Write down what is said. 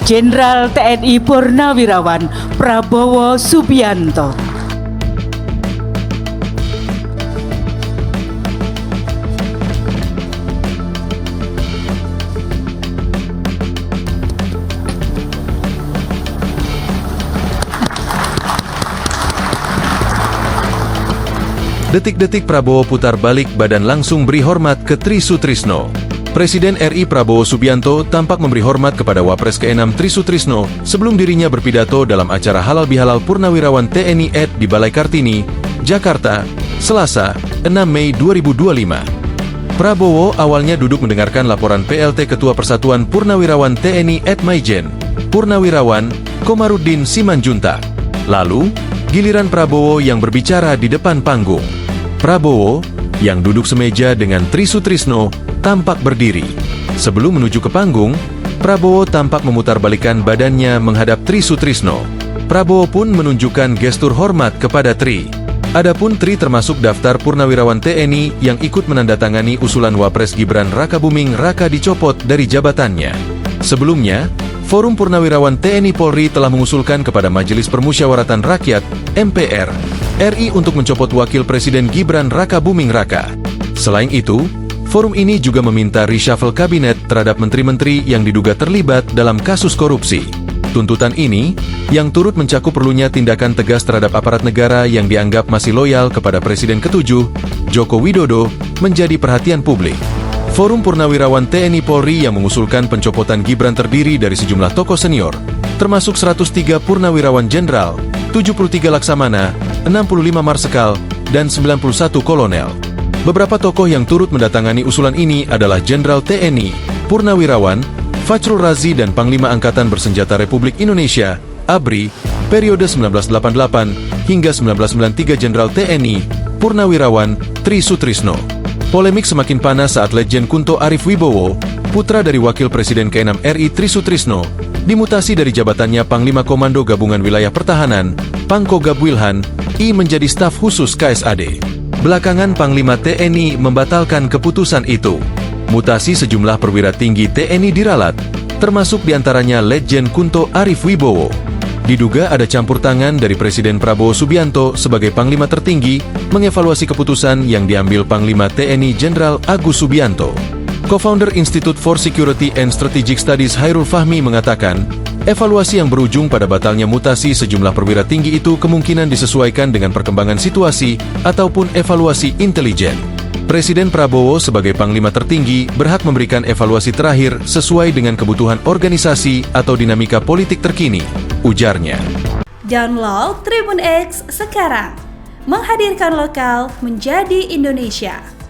Jenderal TNI Purnawirawan Prabowo Subianto. Detik-detik Prabowo putar balik badan langsung beri hormat ke Tri Sutrisno. Presiden RI Prabowo Subianto tampak memberi hormat kepada Wapres ke-6 Tri Sutrisno sebelum dirinya berpidato dalam acara Halal Bihalal Purnawirawan TNI AD di Balai Kartini, Jakarta, Selasa, 6 Mei 2025. Prabowo awalnya duduk mendengarkan laporan PLT Ketua Persatuan Purnawirawan TNI AD Maijen, Purnawirawan Komarudin Simanjuntak. Lalu, giliran Prabowo yang berbicara di depan panggung. Prabowo, yang duduk semeja dengan Tri Sutrisno, tampak berdiri. Sebelum menuju ke panggung, Prabowo tampak memutarbalikkan badannya menghadap Tri Sutrisno. Prabowo pun menunjukkan gestur hormat kepada Tri. Adapun Tri termasuk daftar Purnawirawan TNI yang ikut menandatangani usulan Wapres Gibran Rakabuming Raka dicopot dari jabatannya. Sebelumnya, Forum Purnawirawan TNI Polri telah mengusulkan kepada Majelis Permusyawaratan Rakyat (MPR) RI untuk mencopot Wakil Presiden Gibran Rakabuming Raka. Selain itu, forum ini juga meminta reshuffle kabinet terhadap menteri-menteri yang diduga terlibat dalam kasus korupsi. Tuntutan ini, yang turut mencakup perlunya tindakan tegas terhadap aparat negara yang dianggap masih loyal kepada Presiden ke-7, Joko Widodo, menjadi perhatian publik. Forum Purnawirawan TNI Polri yang mengusulkan pencopotan Gibran terdiri dari sejumlah tokoh senior, termasuk 103 Purnawirawan Jenderal, 73 Laksamana, 65 Marsekal, dan 91 Kolonel. Beberapa tokoh yang turut mendatangani usulan ini adalah Jenderal TNI, Purnawirawan, Fachrul Razi dan Panglima Angkatan Bersenjata Republik Indonesia, ABRI, periode 1988 hingga 1993 Jenderal TNI, Purnawirawan, Tri Sutrisno. Polemik semakin panas saat Letjen Kunto Arif Wibowo, putra dari Wakil Presiden ke-6 RI Tri Sutrisno, dimutasi dari jabatannya Panglima Komando Gabungan Wilayah Pertahanan, Pangkogab Wilhan, I menjadi staf khusus KSAD. Belakangan Panglima TNI membatalkan keputusan itu. Mutasi sejumlah perwira tinggi TNI diralat, termasuk diantaranya Letjen Kunto Arif Wibowo. Diduga ada campur tangan dari Presiden Prabowo Subianto sebagai Panglima tertinggi mengevaluasi keputusan yang diambil Panglima TNI Jenderal Agus Subianto. Co-founder Institute for Security and Strategic Studies Hairul Fahmi mengatakan, evaluasi yang berujung pada batalnya mutasi sejumlah perwira tinggi itu kemungkinan disesuaikan dengan perkembangan situasi ataupun evaluasi intelijen. Presiden Prabowo sebagai Panglima tertinggi berhak memberikan evaluasi terakhir sesuai dengan kebutuhan organisasi atau dinamika politik terkini, ujarnya. Download Tribun X sekarang, menghadirkan lokal menjadi Indonesia.